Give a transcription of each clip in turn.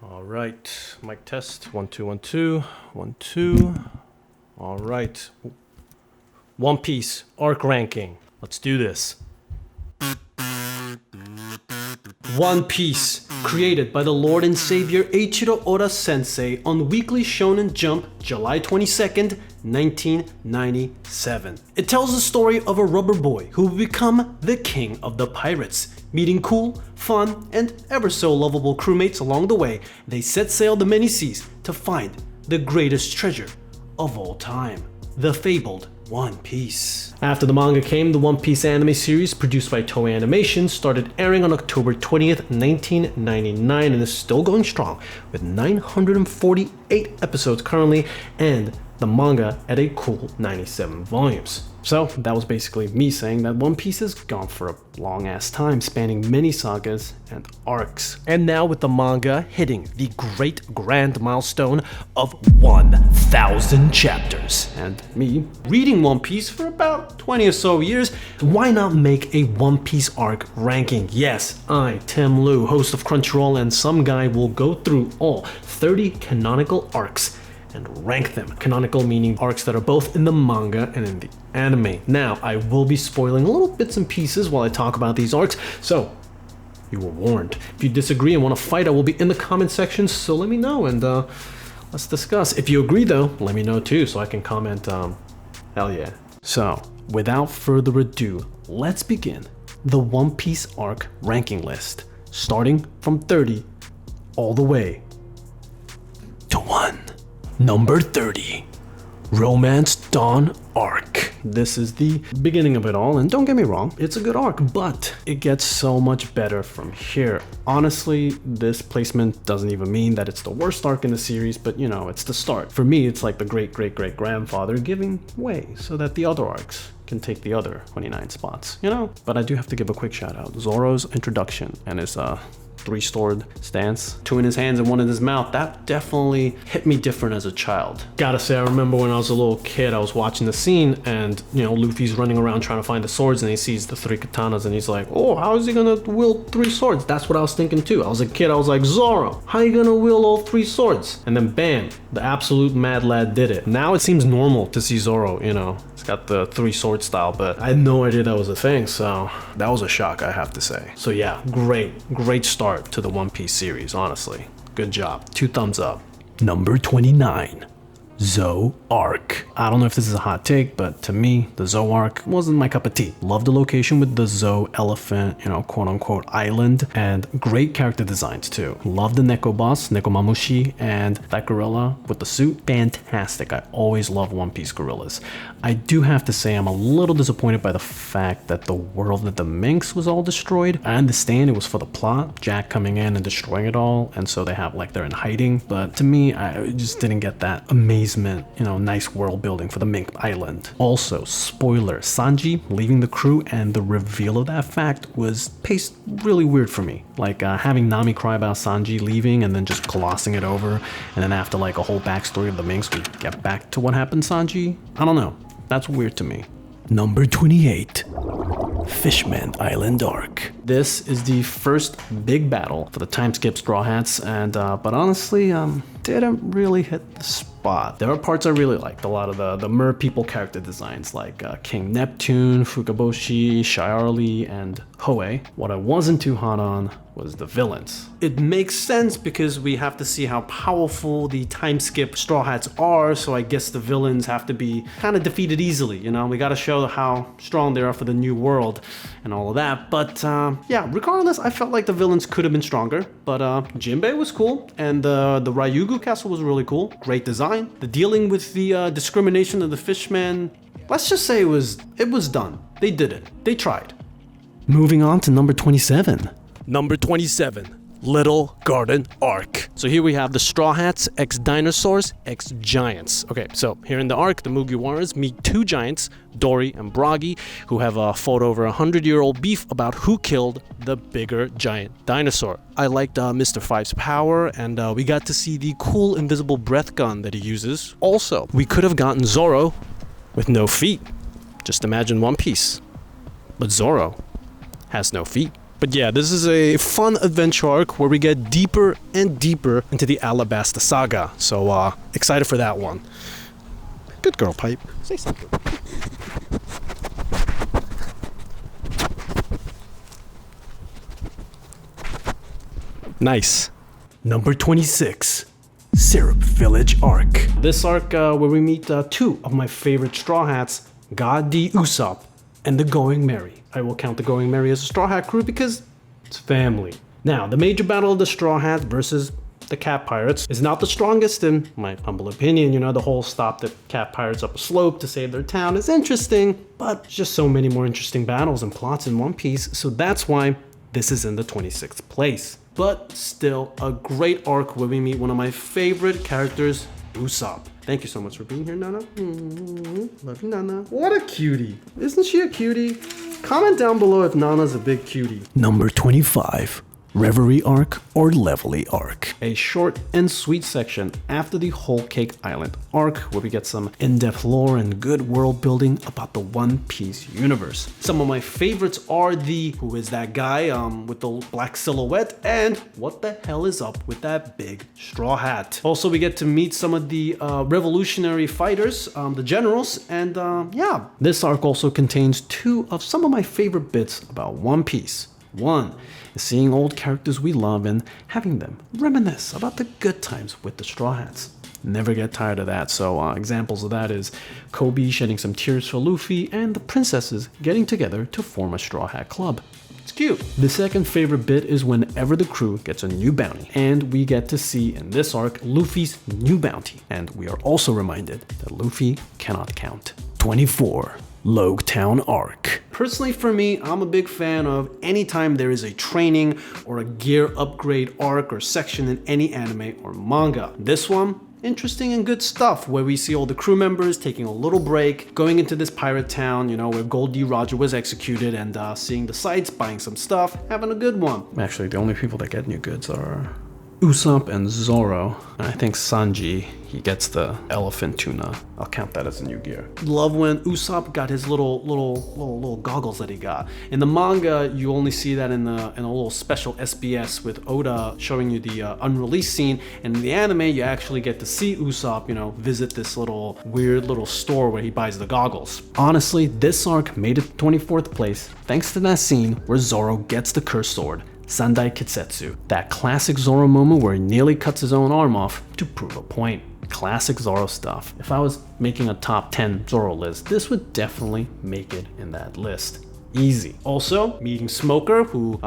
All right, mic test, 1 2 1 2 1 2. All right, One Piece arc ranking. Let's do this. One Piece, created by the Lord and Savior Eiichiro Oda Sensei on Weekly Shonen Jump, July 22nd, 1997. It tells the story of a rubber boy who will become the king of the pirates. Meeting cool, fun, and ever so lovable crewmates along the way, they set sail the many seas to find the greatest treasure of all time, the fabled One Piece. After the manga came, the One Piece anime series, produced by Toei Animation, started airing on October 20th, 1999 and is still going strong with 948 episodes currently and the manga at a cool 97 volumes. So that was basically me saying that One Piece has gone for a long ass time, spanning many sagas and arcs. And now with the manga hitting the great grand milestone of 1,000 chapters, and me reading One Piece for about 20 or so years, why not make a One Piece arc ranking? Yes, I, Tim Lyu, host of Crunchyroll, and some guy will go through all 30 canonical arcs and rank them. Canonical meaning arcs that are both in the manga and in the anime. Now, I will be spoiling little bits and pieces while I talk about these arcs, so you were warned. If you disagree and want to fight, I will be in the comment section, so let me know and let's discuss. If you agree though, let me know too so I can comment, hell yeah. So, without further ado, let's begin the One Piece arc ranking list, starting from 30 all the way to 1. Number 30, Romance Dawn arc. This is the beginning of it all, and don't get me wrong, it's a good arc, but it gets so much better from here. Honestly, this placement doesn't even mean that it's the worst arc in the series, but you know, it's the start. For me, it's like the great-great-great-grandfather giving way so that the other arcs can take the other 29 spots, you know? But I do have to give a quick shout out. Zoro's introduction and his three-sword stance, 2 in his hands and 1 in his mouth, that definitely hit me different as a child. Gotta say, I remember when I was a little kid, I was watching the scene and, you know, Luffy's running around trying to find the swords and he sees the 3 katanas and he's like, oh, how is he gonna wield 3 swords? That's what I was thinking too. I was a kid, I was like, Zoro, how you gonna wield all 3 swords? And then bam, the absolute mad lad did it. Now it seems normal to see Zoro, you know, he's got the 3 sword style, but I had no idea that was a thing, so that was a shock, I have to say. So yeah, great start to the One Piece series, honestly. Good job. 2 thumbs up. Number 29, Zou arc. I don't know if this is a hot take, but to me, the Zou arc wasn't my cup of tea. Love the location with the Zou elephant, you know, quote unquote island, and great character designs too. Love the Neko boss, Nekomamushi, and that gorilla with the suit. Fantastic. I always love One Piece gorillas. I do have to say I'm a little disappointed by the fact that the world of the Minx was all destroyed. I understand it was for the plot, Jack coming in and destroying it all, and so they have like they're in hiding, but to me, I just didn't get that amazement, you know, nice world building for the Mink Island. Also, spoiler, Sanji leaving the crew and the reveal of that fact was paced really weird for me. Like having Nami cry about Sanji leaving and then just glossing it over, and then after like a whole backstory of the Minx, we get back to what happened to Sanji. I don't know. That's weird to me. Number 28, Fishman Island arc. This is the first big battle for the time skip Straw Hats, and but honestly, didn't really hit the spot. There are parts I really liked. A lot of the mer people character designs, like King Neptune, Fukaboshi, Shiarly, and Hoei. What I wasn't too hot on was the villains. It makes sense because we have to see how powerful the time skip Straw Hats are, so I guess the villains have to be kind of defeated easily, you know? We gotta show how strong they are for the new world and all of that, but yeah, regardless, I felt like the villains could have been stronger, but Jinbei was cool, and the Ryugu castle was really cool. Great design. The dealing with the discrimination of the fishmen, let's just say it was done. They did it. They tried. Moving on to number 27. Number 27, Little Garden arc. So here we have the Straw Hats x Dinosaurs x Giants. Okay, so here in the arc, the Mugiwaras meet 2 giants, Dory and Bragi, who have fought over 100-year-old beef about who killed the bigger giant dinosaur. I liked Mr. Five's power, and we got to see the cool invisible breath gun that he uses. Also, we could have gotten Zoro with no feet. Just imagine One Piece but Zoro has no feet. But yeah, this is a fun adventure arc where we get deeper and deeper into the Alabasta saga. So excited for that one. Good girl, Pipe. Say something. Nice. Number 26. Syrup Village arc. This arc where we meet two of my favorite Straw Hats, God D. Usopp and the Going Merry. I will count the Going Merry as a Straw Hat crew because it's family. Now, the major battle of the Straw Hats versus the Cat Pirates is not the strongest in my humble opinion. You know, the whole stop the Cat Pirates up a slope to save their town is interesting, but just so many more interesting battles and plots in One Piece, so that's why this is in the 26th place. But still a great arc where we meet one of my favorite characters, Usopp. Thank you so much for being here, Nana. Love you, Nana. What a cutie. Isn't she a cutie? Comment down below if Nana's a big cutie. Number 25. Reverie arc or Levelly arc. A short and sweet section after the Whole Cake Island arc where we get some in-depth lore and good world building about the One Piece universe. Some of my favorites are the who is that guy with the black silhouette and what the hell is up with that big straw hat. Also, we get to meet some of the revolutionary fighters, the generals, and yeah. This arc also contains two of some of my favorite bits about One Piece. One is seeing old characters we love and having them reminisce about the good times with the Straw Hats. Never get tired of that, so examples of that is Kobe shedding some tears for Luffy and the princesses getting together to form a Straw Hat club. It's cute. The second favorite bit is whenever the crew gets a new bounty, and we get to see in this arc Luffy's new bounty, and we are also reminded that Luffy cannot count. 24. LOGUE Town arc. Personally for me, I'm a big fan of anytime there is a training or a gear upgrade arc or section in any anime or manga. This one, interesting and good stuff where we see all the crew members taking a little break, going into this pirate town, you know, where Gold D. Roger was executed and seeing the sights, buying some stuff, having a good one. Actually, the only people that get new goods are Usopp and Zoro. And I think Sanji, he gets the elephant tuna. I'll count that as a new gear. Love when Usopp got his little goggles that he got. In the manga, you only see that in a little special SBS with Oda showing you the unreleased scene. And in the anime, you actually get to see Usopp, you know, visit this weird little store where he buys the goggles. Honestly, this arc made it 24th place thanks to that scene where Zoro gets the cursed sword. Sandai Kitsetsu, that classic Zoro moment where he nearly cuts his own arm off to prove a point. Classic Zoro stuff. If I was making a top 10 Zoro list, this would definitely make it in that list. Easy. Also, meeting Smoker,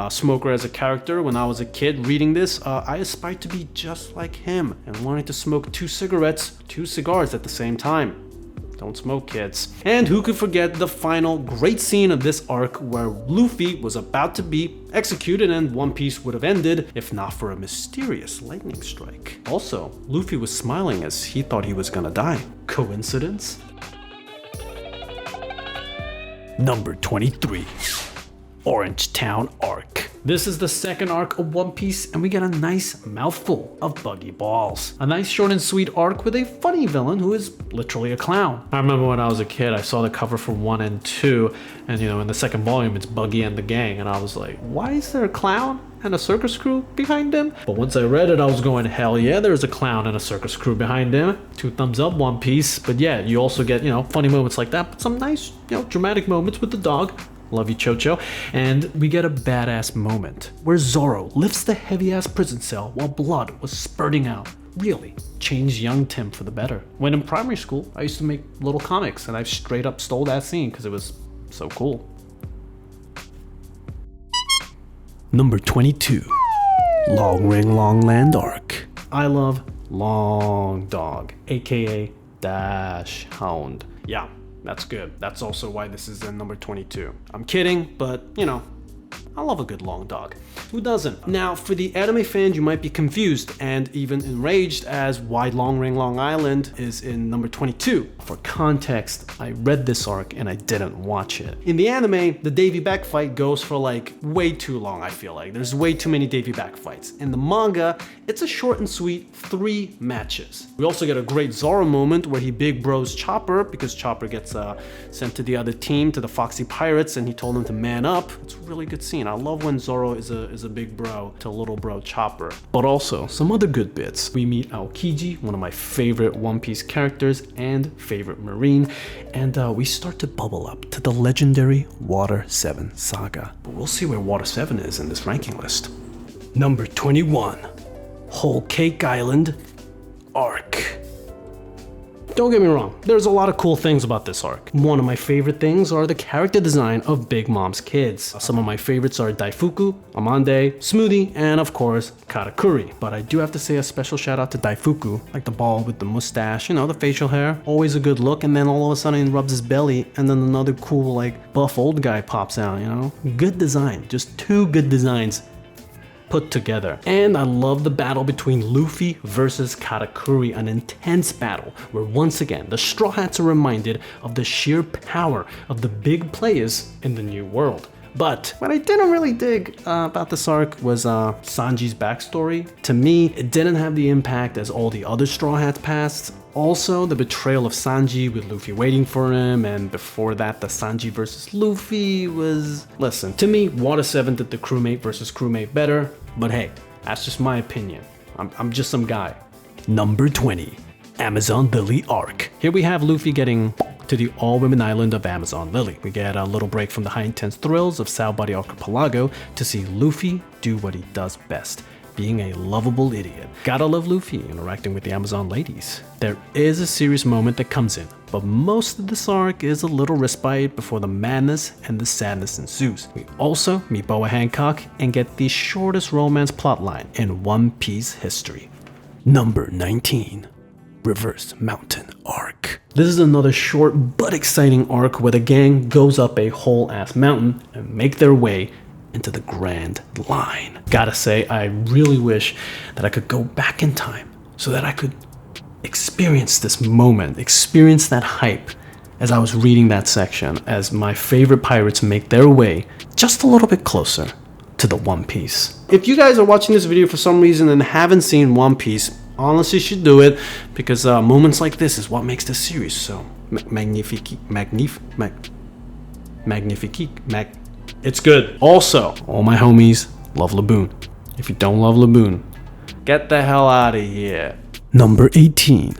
Smoker as a character, when I was a kid reading this, I aspired to be just like him and wanting to smoke two cigars at the same time. Don't smoke, kids. And who could forget the final great scene of this arc where Luffy was about to be executed and One Piece would have ended if not for a mysterious lightning strike. Also, Luffy was smiling as he thought he was gonna die. Coincidence? Number 23. Orange Town arc. This is the second arc of One Piece and we get a nice mouthful of buggy balls. A nice short and sweet arc with a funny villain who is literally a clown. I remember when I was a kid, I saw the cover for 1 and 2 and you know, in the second volume it's Buggy and the gang and I was like, why is there a clown and a circus crew behind him? But once I read it, I was going, hell yeah, there's a clown and a circus crew behind him. 2 thumbs up, One Piece. But yeah, you also get, you know, funny moments like that, but some nice, you know, dramatic moments with the dog. Love you, Chocho. And we get a badass moment where Zoro lifts the heavy-ass prison cell while blood was spurting out. Really changed young Tim for the better. When in primary school, I used to make little comics and I straight up stole that scene because it was so cool. Number 22. Long Ring Long Land arc. I love Long Dog, aka Dash Hound. Yeah. That's good. That's also why this is in number 22. I'm kidding, but you know, I love a good long dog. Who doesn't? Now, for the anime fans, you might be confused and even enraged as why Long Ring Long Island is in number 22. For context, I read this arc and I didn't watch it. In the anime, the Davy Back fight goes for like way too long, I feel like. There's way too many Davy Back fights. In the manga, it's a short and sweet 3 matches. We also get a great Zoro moment where he big bros Chopper because Chopper gets sent to the other team, to the Foxy Pirates, and he told him to man up. It's a really good scene. I love when Zoro is a big bro to little bro Chopper. But also, some other good bits. We meet Aokiji, one of my favorite One Piece characters and favorite Marine, and we start to bubble up to the legendary Water 7 saga. But we'll see where Water 7 is in this ranking list. Number 21, Whole Cake Island arc. Don't get me wrong, there's a lot of cool things about this arc. One of my favorite things are the character design of Big Mom's kids. Some of my favorites are Daifuku, Amande, Smoothie, and of course, Katakuri. But I do have to say a special shout out to Daifuku, like the bald with the mustache, you know, the facial hair, always a good look, and then all of a sudden he rubs his belly, and then another cool, like, buff old guy pops out, you know? Good design, just 2 good designs put together. And I love the battle between Luffy versus Katakuri, an intense battle where once again the Straw Hats are reminded of the sheer power of the big players in the new world. But what I didn't really dig about this arc was Sanji's backstory. To me, it didn't have the impact as all the other Straw Hats past. Also, the betrayal of Sanji with Luffy waiting for him, and before that, the Sanji versus Luffy was... Listen, to me, Water 7 did the crewmate versus crewmate better, but hey, that's just my opinion. I'm just some guy. Number 20, Amazon Lily arc. Here we have Luffy getting to the all-women island of Amazon Lily. We get a little break from the high-intense thrills of SABAODY Archipelago to see Luffy do what he does best, being a lovable idiot. Gotta love Luffy interacting with the Amazon ladies. There is a serious moment that comes in, but most of this arc is a little respite before the madness and the sadness ensues. We also meet Boa Hancock and get the shortest romance plotline in One Piece history. Number 19, Reverse Mountain arc. This is another short but exciting arc where the gang goes up a whole ass mountain and make their way into the Grand Line. Gotta say, I really wish that I could go back in time so that I could experience this moment, experience that hype as I was reading that section, as my favorite pirates make their way just a little bit closer to the One Piece. If you guys are watching this video for some reason and haven't seen One Piece, honestly, you should do it, because moments like this is what makes this series so magnifique. It's good. Also, all my homies love Laboon. If you don't love Laboon, get the hell out of here. Number 18,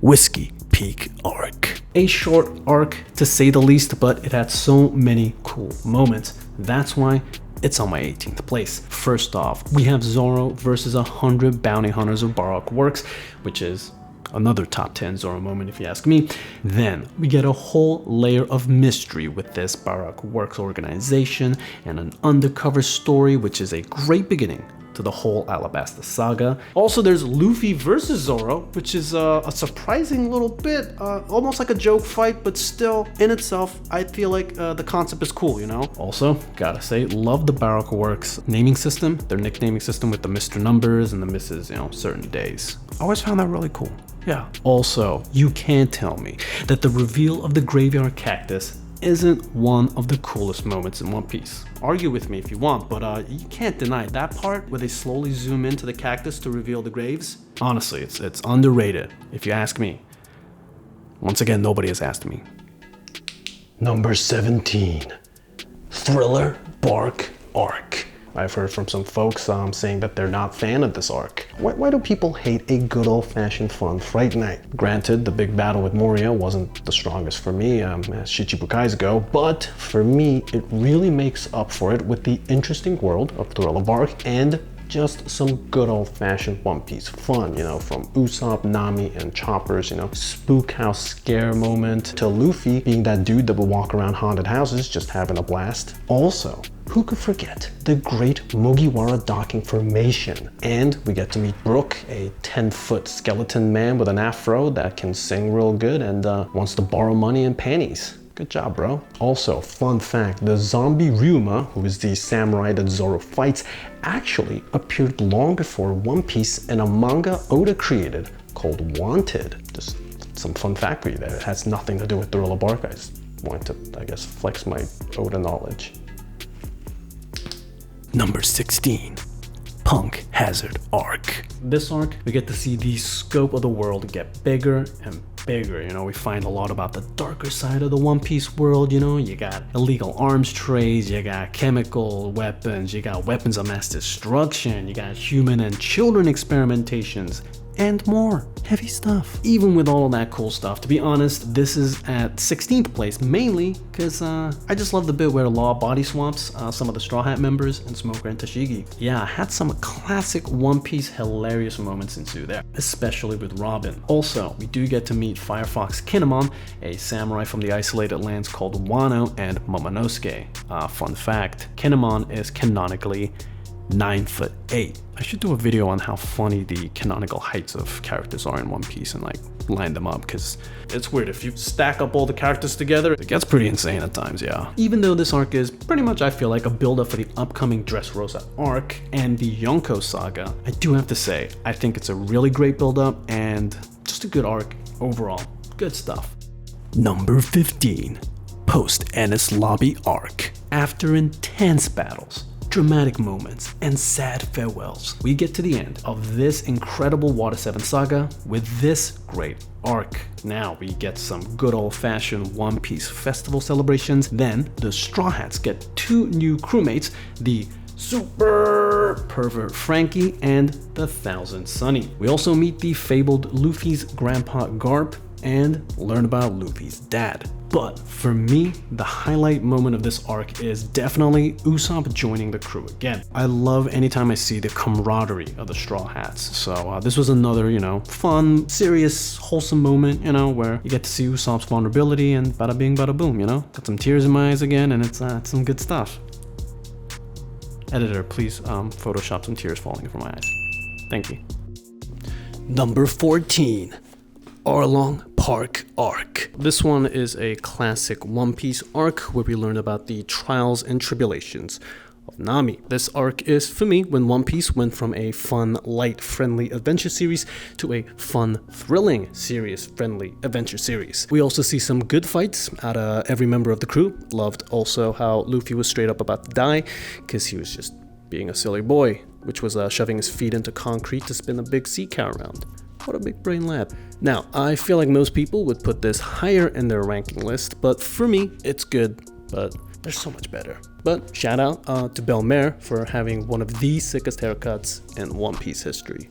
Whiskey Peak arc. A short arc to say the least, but it had so many cool moments. That's why it's on my 18th place. First off, we have Zoro versus 100 bounty hunters of Baroque Works, which is another top 10 Zoro moment if you ask me. Then we get a whole layer of mystery with this Baroque Works organization and an undercover story, which is a great beginning to the whole Alabasta saga. Also, there's Luffy versus Zoro, which is a surprising little bit, almost like a joke fight, but still in itself, I feel like the concept is cool, you know? Also, gotta say, love the Baroque Works naming system, their nicknaming system with the Mr. Numbers and the Mrs., you know, certain days. I always found that really cool. Yeah. Also, you can't tell me that the reveal of the Graveyard Cactus isn't one of the coolest moments in One Piece. Argue with me if you want, but you can't deny that part where they slowly zoom into the cactus to reveal the graves. Honestly, it's underrated, if you ask me. Once again, nobody has asked me. Number 17, Thriller Bark arc. I've heard from some folks saying that they're not a fan of this arc. Why do people hate a good old-fashioned fun Fright Night? Granted, the big battle with Moria wasn't the strongest for me as Shichibukais go, but for me, it really makes up for it with the interesting world of Thriller Bark and just some good old-fashioned One Piece fun, you know, from Usopp, Nami, and Chopper's, you know, spook house scare moment to Luffy being that dude that will walk around haunted houses just having a blast. Also, who could forget the great Mugiwara docking formation? And we get to meet Brook, a 10-foot skeleton man with an afro that can sing real good and wants to borrow money and panties. Good job, bro. Also, fun fact, the zombie Ryuma, who is the samurai that Zoro fights, actually appeared long before One Piece in a manga Oda created called Wanted. Just some fun fact for you there. It has nothing to do with Thriller Bark. I just wanted to, I guess, flex my Oda knowledge. Number 16. Punk Hazard Arc. This arc, we get to see the scope of the world get bigger and bigger. You know, we find a lot about the darker side of the One Piece world. You know, you got illegal arms trades, you got chemical weapons, you got weapons of mass destruction, you got human and children experimentations, and more heavy stuff. Even with all of that cool stuff, to be honest, this is at 16th place, mainly because I just love the bit where Law body swamps some of the Straw Hat members and Smoker and Tashigi. Yeah, I had some classic One Piece hilarious moments ensue there, especially with Robin. Also, we do get to meet Firefox Kinemon, a samurai from the isolated lands called Wano and Momonosuke. Fun fact, Kinemon is canonically 9'8". I should do a video on how funny the canonical heights of characters are in One Piece and like line them up, because it's weird. If you stack up all the characters together, it gets pretty insane at times, yeah. Even though this arc is pretty much, I feel like, a build-up for the upcoming Dressrosa arc and the Yonko saga, I do have to say, I think it's a really great build-up and just a good arc overall. Good stuff. Number 15. Post-ENIES Lobby Arc. After intense battles, dramatic moments, and sad farewells, we get to the end of this incredible Water 7 saga with this great arc. Now we get some good old-fashioned One Piece festival celebrations. Then the Straw Hats get 2 new crewmates, the super pervert Frankie and the Thousand Sunny. We also meet the fabled Luffy's grandpa Garp and learn about Luffy's dad. But for me, the highlight moment of this arc is definitely Usopp joining the crew again. I love anytime I see the camaraderie of the Straw Hats. So this was another, you know, fun, serious, wholesome moment, you know, where you get to see Usopp's vulnerability and bada bing, bada boom, you know? Got some tears in my eyes again, and it's some good stuff. Editor, please Photoshop some tears falling from my eyes. Thank you. Number 14. Arlong Park Arc. This one is a classic One Piece arc where we learn about the trials and tribulations of Nami. This arc is, for me, when One Piece went from a fun, light, friendly adventure series to a fun, thrilling, serious, friendly adventure series. We also see some good fights out of every member of the crew. Loved also how Luffy was straight up about to die because he was just being a silly boy, which was shoving his feet into concrete to spin a big sea cow around. What a big brain lab. Now, I feel like most people would put this higher in their ranking list, but for me, it's good, but there's so much better. But shout out to Belmare for having one of the sickest haircuts in One Piece history.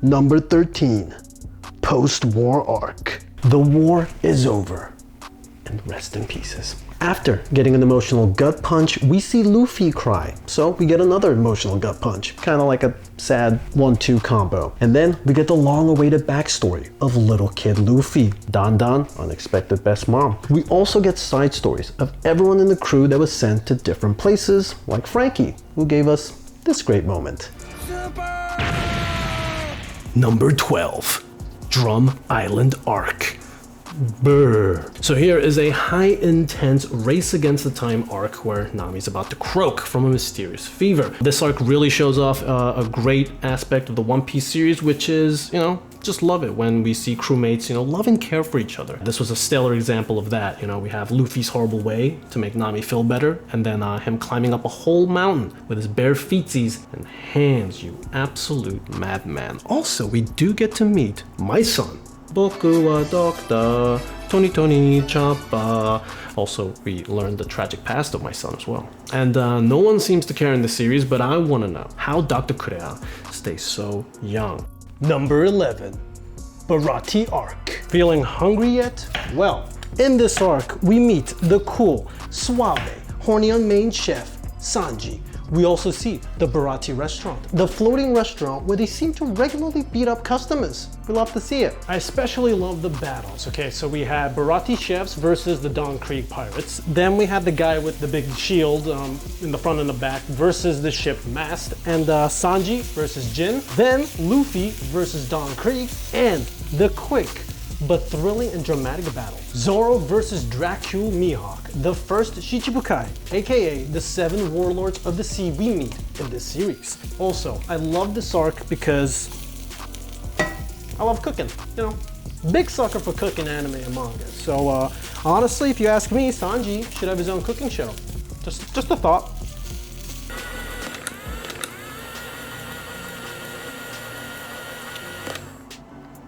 Number 13. Post-war arc. The war is over, and rest in pieces. After getting an emotional gut punch, we see Luffy cry, so we get another emotional gut punch, kind of like a sad 1-2 combo. And then we get the long-awaited backstory of little kid Luffy, Don Don, unexpected best mom. We also get side stories of everyone in the crew that was sent to different places, like Frankie, who gave us this great moment. Number 12. Drum Island Arc. Brr. So here is a high intense race against the time arc where Nami's about to croak from a mysterious fever. This arc really shows off a great aspect of the One Piece series, which is, you know, just love it when we see crewmates, you know, love and care for each other. This was a stellar example of that. You know, we have Luffy's horrible way to make Nami feel better, and then him climbing up a whole mountain with his bare feetsies and hands, you absolute madman. Also, we do get to meet my son, Boku wa Doctor, Tony Choppa. Also, we learned the tragic past of my son as well. And no one seems to care in this series, but I want to know how Dr. Kurea stays so young. Number 11. Baratie Arc. Feeling hungry yet? Well, in this arc, we meet the cool, suave, horny on main chef, Sanji, We also see the Bharati restaurant, the floating restaurant where they seem to regularly beat up customers. We love to see it. I especially love the battles. Okay, so we had Bharati chefs versus the Dawn Creek pirates. Then we had the guy with the big shield in the front and the back versus the ship mast, and Sanji versus Jin. Then Luffy versus Dawn Creek, and the quick but thrilling and dramatic battle, Zoro versus Dracul Mihawk, the first Shichibukai, aka the 7 warlords of the sea we meet in this series. Also, I love this arc because I love cooking, you know. Big sucker for cooking anime and manga. So honestly, if you ask me, Sanji should have his own cooking show. Just a thought.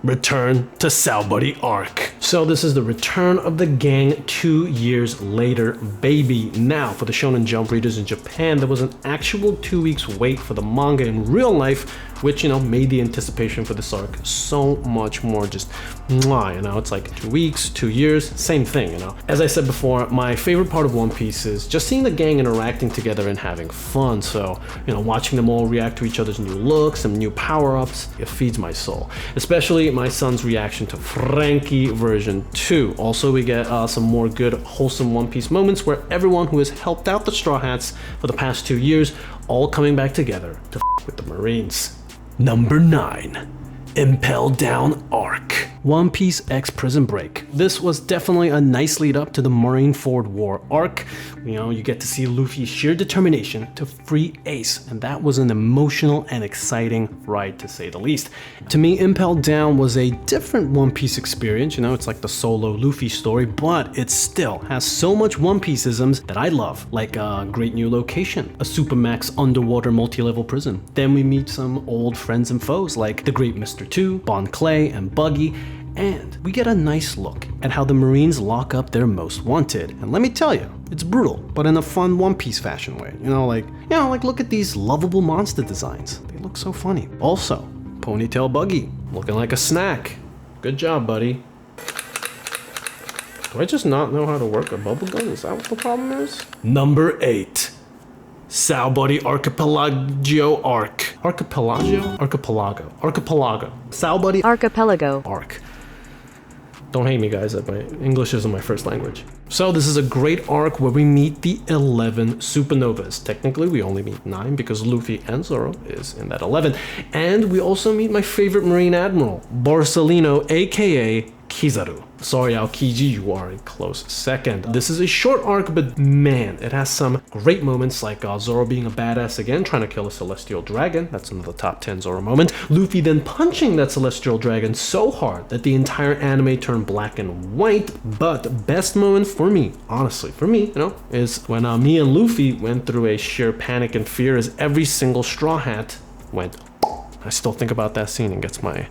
Return to SABAODY arc. So this is the return of the gang 2 years later, baby. Now, for the Shonen Jump readers in Japan, there was an actual 2 weeks wait for the manga in real life, which, you know, made the anticipation for this arc so much more just mwah, you know, it's like 2 weeks, 2 years, same thing, you know. As I said before, my favorite part of One Piece is just seeing the gang interacting together and having fun. So, you know, watching them all react to each other's new looks and new power-ups, it feeds my soul. Especially my son's reaction to Frankie version 2. Also, we get some more good, wholesome One Piece moments where everyone who has helped out the Straw Hats for the past 2 years, all coming back together to with the Marines. Number 9. Impel Down arc. One Piece X Prison Break. This was definitely a nice lead up to the Marineford War arc. You know, you get to see Luffy's sheer determination to free Ace, and that was an emotional and exciting ride to say the least. To me, Impel Down was a different One Piece experience. You know, it's like the solo Luffy story, but it still has so much One Piece-isms that I love, like a great new location, a Supermax underwater multi-level prison. Then we meet some old friends and foes like the Great Mr. 2, Bon Clay, and Buggy. And we get a nice look at how the Marines lock up their most wanted. And let me tell you, it's brutal, but in a fun One Piece fashion way. You know, like look at these lovable monster designs. They look so funny. Also, Ponytail Buggy, looking like a snack. Good job, buddy. Do I just not know how to work a bubble gun? Is that what the problem is? Number 8. SABAODY Archipelago arc. Archipelago. SABAODY Archipelago arc. Don't hate me, guys, that my English isn't my first language. So this is a great arc where we meet the 11 supernovas. Technically, we only meet 9 because Luffy and Zoro is in that 11. And we also meet my favorite Marine Admiral, Borsalino, aka Kizaru. Sorry, Aokiji, you are a close second. This is a short arc, but man, it has some great moments like Zoro being a badass again, trying to kill a celestial dragon. That's another top 10 Zoro moment. Luffy then punching that celestial dragon so hard that the entire anime turned black and white. But best moment for me, honestly, for me, you know, is when me and Luffy went through a sheer panic and fear as every single Straw Hat went. I still think about that scene and gets my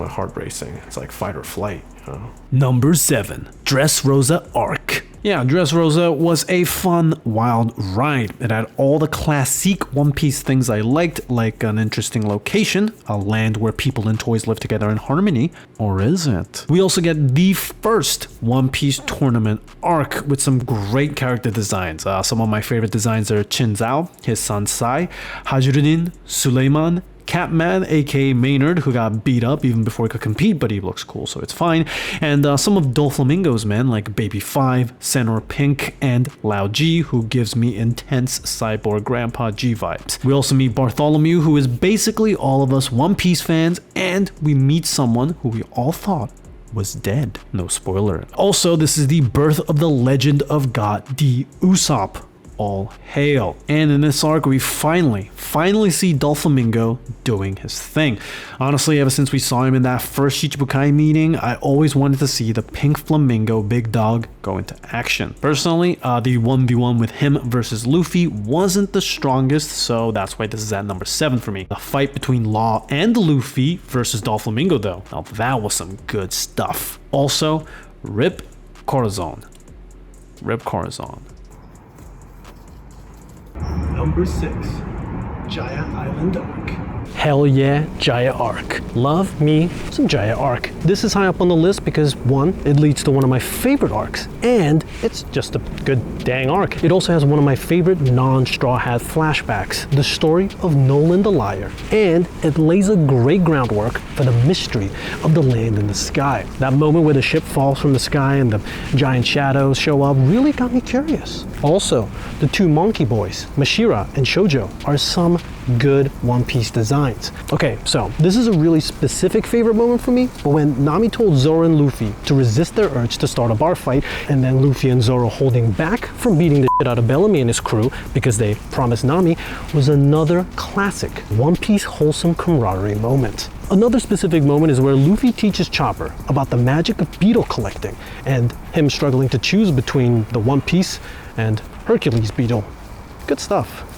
heart racing. It's like fight or flight, you know? Number 7. Dressrosa arc. Yeah, Dressrosa was a fun, wild ride. It had all the classic One Piece things I liked, like an interesting location, a land where people and toys live together in harmony. Or is it? We also get the first One Piece tournament arc with some great character designs. Some of my favorite designs are Chinzao, his son Sai, Hajirunin, Suleiman, Catman, aka Maynard, who got beat up even before he could compete, but he looks cool, so it's fine. And some of Doflamingo's men, like Baby 5, Senor Pink, and Lao G, who gives me intense cyborg Grandpa G vibes. We also meet Bartholomew, who is basically all of us One Piece fans, and we meet someone who we all thought was dead. No spoiler. Also, this is the birth of the legend of God, the Usopp. All hail. And in this arc, we finally see Doflamingo doing his thing. Honestly, ever since we saw him in that first Shichibukai meeting, I always wanted to see the pink flamingo big dog go into action. Personally, the 1v1 with him versus Luffy wasn't the strongest, so that's why this is at number 7 for me. The fight between Law and Luffy versus Doflamingo, though, now that was some good stuff. Also, Rip Corazon. Rip Corazon. Number 6. Jaya Island Arc. Hell yeah, Jaya Arc. Love me some Jaya Arc. This is high up on the list because one, it leads to one of my favorite arcs, and it's just a good dang arc. It also has one of my favorite non-Straw Hat flashbacks, the story of Nolan the Liar, and it lays a great groundwork for the mystery of the land and the sky. That moment where the ship falls from the sky and the giant shadows show up really got me curious. Also, the two monkey boys, Mashira and Shoujo, are some good One Piece designs. Okay, so this is a really specific favorite moment for me, but when Nami told Zoro and Luffy to resist their urge to start a bar fight, and then Luffy and Zoro holding back from beating the shit out of Bellamy and his crew because they promised Nami, was another classic One Piece wholesome camaraderie moment. Another specific moment is where Luffy teaches Chopper about the magic of beetle collecting and him struggling to choose between the One Piece and Hercules beetle. Good stuff.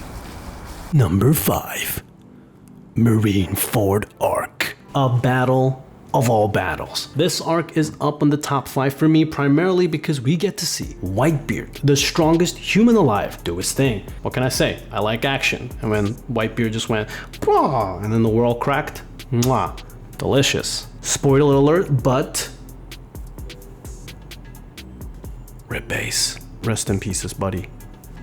Number 5. Marineford Arc. A battle of all battles. This arc is up on the top 5 for me primarily because we get to see Whitebeard, the strongest human alive, do his thing. What can I say? I like action. And when Whitebeard just went, "Bwah," and then the world cracked, mwah, delicious. Spoiler alert, but rip Ace. Rest in pieces, buddy.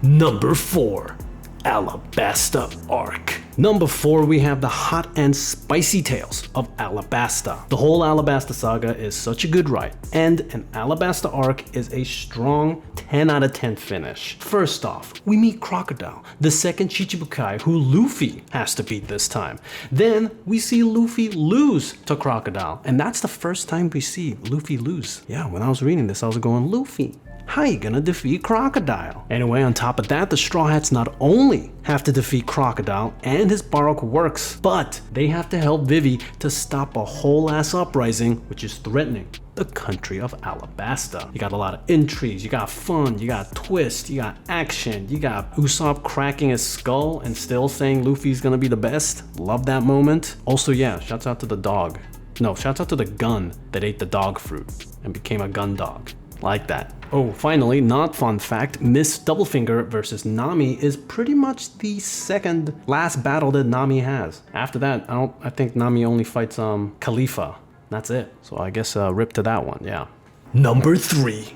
Number 4. Alabasta Arc. Number 4, we have the hot and spicy tales of Alabasta. The whole Alabasta saga is such a good ride, and an Alabasta arc is a strong 10 out of 10 finish. First off, we meet Crocodile, the second Chichibukai who Luffy has to beat this time. Then we see Luffy lose to Crocodile, and that's the first time we see Luffy lose. Yeah, when I was reading this, I was going, Luffy, how you gonna defeat Crocodile? Anyway, on top of that, the Straw Hats not only have to defeat Crocodile and his Baroque works, but they have to help Vivi to stop a whole ass uprising which is threatening the country of Alabasta. You got a lot of intrigues, you got fun, you got twist, you got action, you got Usopp cracking his skull and still saying Luffy's gonna be the best. Love that moment. Also, yeah, shouts out to the dog. No, shouts out to the gun that ate the dog fruit and became a gun dog. Like that. Oh, finally, not fun fact, Miss Doublefinger versus Nami is pretty much the second last battle that Nami has. After that, I think Nami only fights Khalifa. That's it. So I guess rip to that one, yeah. Number 3.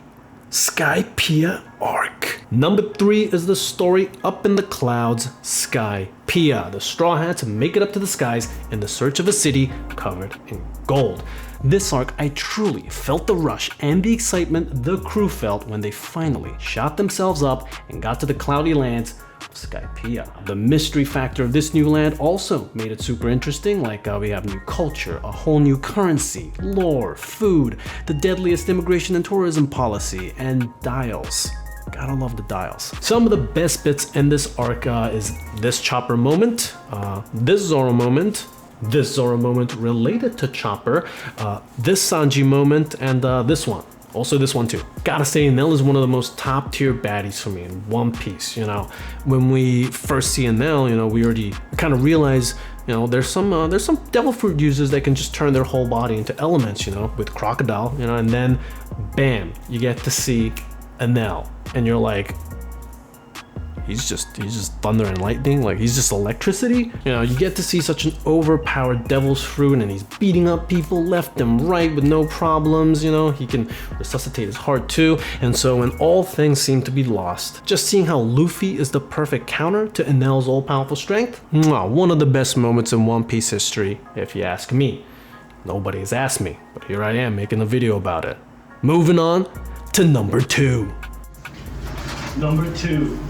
SKYPIEA Arc. Number 3 is the story up in the clouds, SKYPIEA. The Straw Hats make it up to the skies in the search of a city covered in gold. This arc, I truly felt the rush and the excitement the crew felt when they finally shot themselves up and got to the cloudy lands of SKYPIEA. The mystery factor of this new land also made it super interesting, like we have new culture, a whole new currency, lore, food, the deadliest immigration and tourism policy, and dials. Gotta love the dials. Some of the best bits in this arc is this Chopper moment, this Zoro moment, this Zoro moment related to Chopper, this Sanji moment, and this one. Also this one too. Gotta say, Enel is one of the most top tier baddies for me in One Piece, you know. When we first see Enel, you know, we already kind of realize, you know, there's some devil fruit users that can just turn their whole body into elements, you know, with Crocodile, you know, and then bam, you get to see Enel, and you're like, he's just thunder and lightning, like he's just electricity. You know, you get to see such an overpowered devil's fruit and he's beating up people left and right with no problems, you know, he can resuscitate his heart too. And so when all things seem to be lost, just seeing how Luffy is the perfect counter to Enel's all-powerful strength, one of the best moments in One Piece history, if you ask me. Nobody has asked me, but here I am making a video about it. Moving on to number 2. Number 2.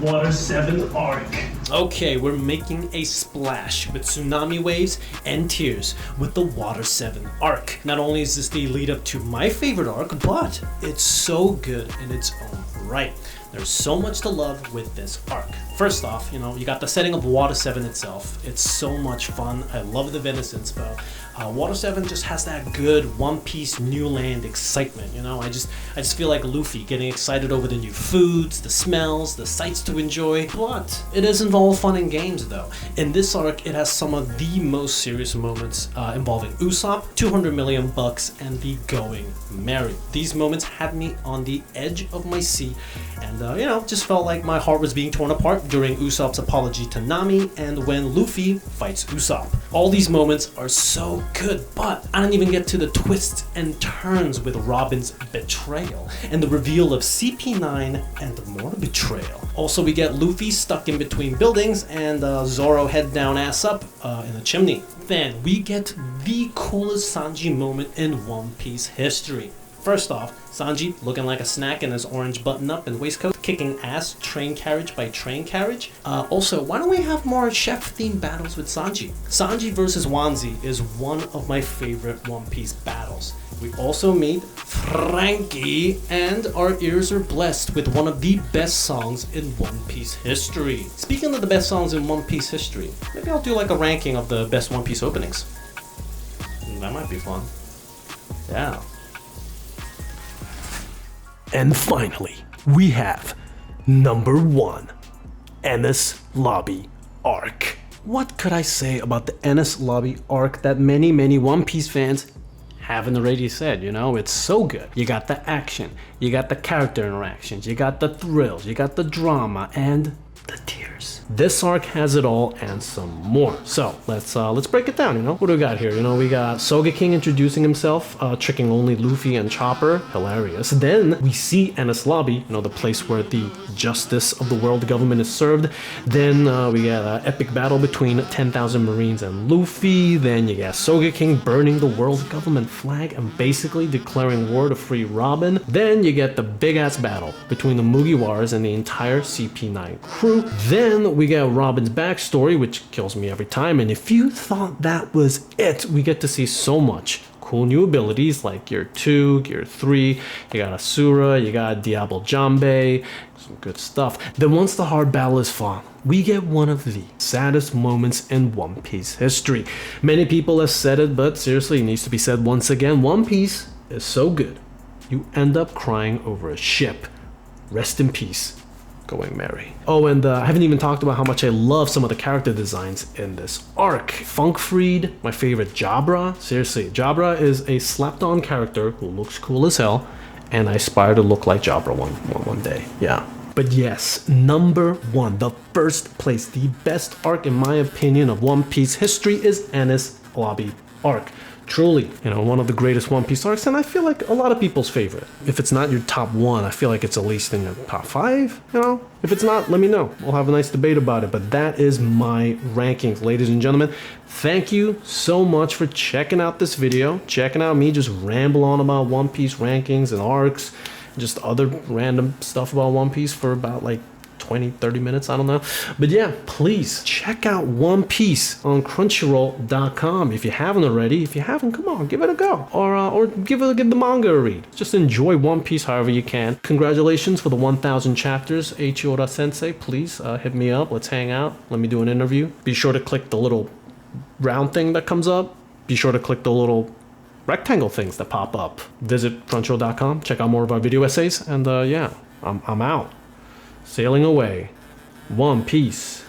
Water 7 Arc. Okay, we're making a splash with tsunami waves and tears with the Water 7 Arc. Not only is this the lead up to my favorite arc, but it's so good in its own right. There's so much to love with this arc. First off, you know, you got the setting of Water 7 itself. It's so much fun. I love the venison spell. Water 7 just has that good One Piece new land excitement, you know? I just feel like Luffy getting excited over the new foods, the smells, the sights to enjoy. But it isn't all fun and games though. In this arc, it has some of the most serious moments involving Usopp, 200 million bucks, and the going merry. These moments had me on the edge of my seat and, you know, just felt like my heart was being torn apart up during Usopp's apology to Nami and when Luffy fights Usopp. All these moments are so good, but I don't even get to the twists and turns with Robin's betrayal and the reveal of CP9 and more betrayal. Also, we get Luffy stuck in between buildings and Zoro head down ass up in a chimney. Then we get the coolest Sanji moment in One Piece history. First off, Sanji looking like a snack in his orange button-up and waistcoat, kicking ass train carriage by train carriage. Also, why don't we have more chef-themed battles with Sanji? Sanji versus Wanzi is one of my favorite One Piece battles. We also meet Frankie, and our ears are blessed with one of the best songs in One Piece history. Speaking of the best songs in One Piece history, maybe I'll do like a ranking of the best One Piece openings. That might be fun. Yeah. And finally, we have number 1, Enies Lobby Arc. What could I say about the Enies Lobby arc that many One Piece fans haven't already said? You know, it's so good. You got the action, you got the character interactions, you got the thrills, you got the drama, and the tears. This arc has it all and some more. So let's break it down. You know, what do we got here? You know, we got Sogeking introducing himself, tricking only Luffy and Chopper. Hilarious. Then we see Enies Lobby, you know, the place where the justice of the world government is served. Then we get an epic battle between 10,000 Marines and Luffy. Then you got Sogeking burning the world government flag and basically declaring war to free Robin. Then you get the big ass battle between the Mugiwaras and the entire CP9 crew. Then we get Robin's backstory, which kills me every time, and if you thought that was it, we get to see so much cool new abilities like Gear 2, Gear 3, you got Asura, you got Diablo Jambe, some good stuff. Then once the hard battle is fought, we get one of the saddest moments in One Piece history. Many people have said it, but seriously, it needs to be said once again. One Piece is so good, you end up crying over a ship. Rest in peace, Going Merry. Oh, and I haven't even talked about how much I love some of the character designs in this arc. Funkfried, my favorite Jabra. Seriously, Jabra is a slapped-on character who looks cool as hell, and I aspire to look like Jabra one day. Yeah. But yes, number 1, the first place, the best arc in my opinion of One Piece history is Enies Lobby arc. Truly, you know, one of the greatest One Piece arcs, and I feel like a lot of people's favorite. If it's not your top 1, I feel like it's at least in your top 5, you know? If it's not, let me know. We'll have a nice debate about it, but that is my rankings, ladies and gentlemen. Thank you so much for checking out this video, checking out me just ramble on about One Piece rankings and arcs, just other random stuff about One Piece for about like 20-30 minutes, I don't know. But yeah, please check out One Piece on Crunchyroll.com if you haven't already. If you haven't, come on, give it a go, or give the manga a read. Just enjoy One Piece however you can. Congratulations for the 1,000 chapters, Eiichiro Sensei. Please hit me up, let's hang out, let me do an interview. Be sure to click the little round thing that comes up. Be sure to click the little rectangle things that pop up. Visit Crunchyroll.com, check out more of our video essays, and yeah, I'm out. Sailing away. One Piece.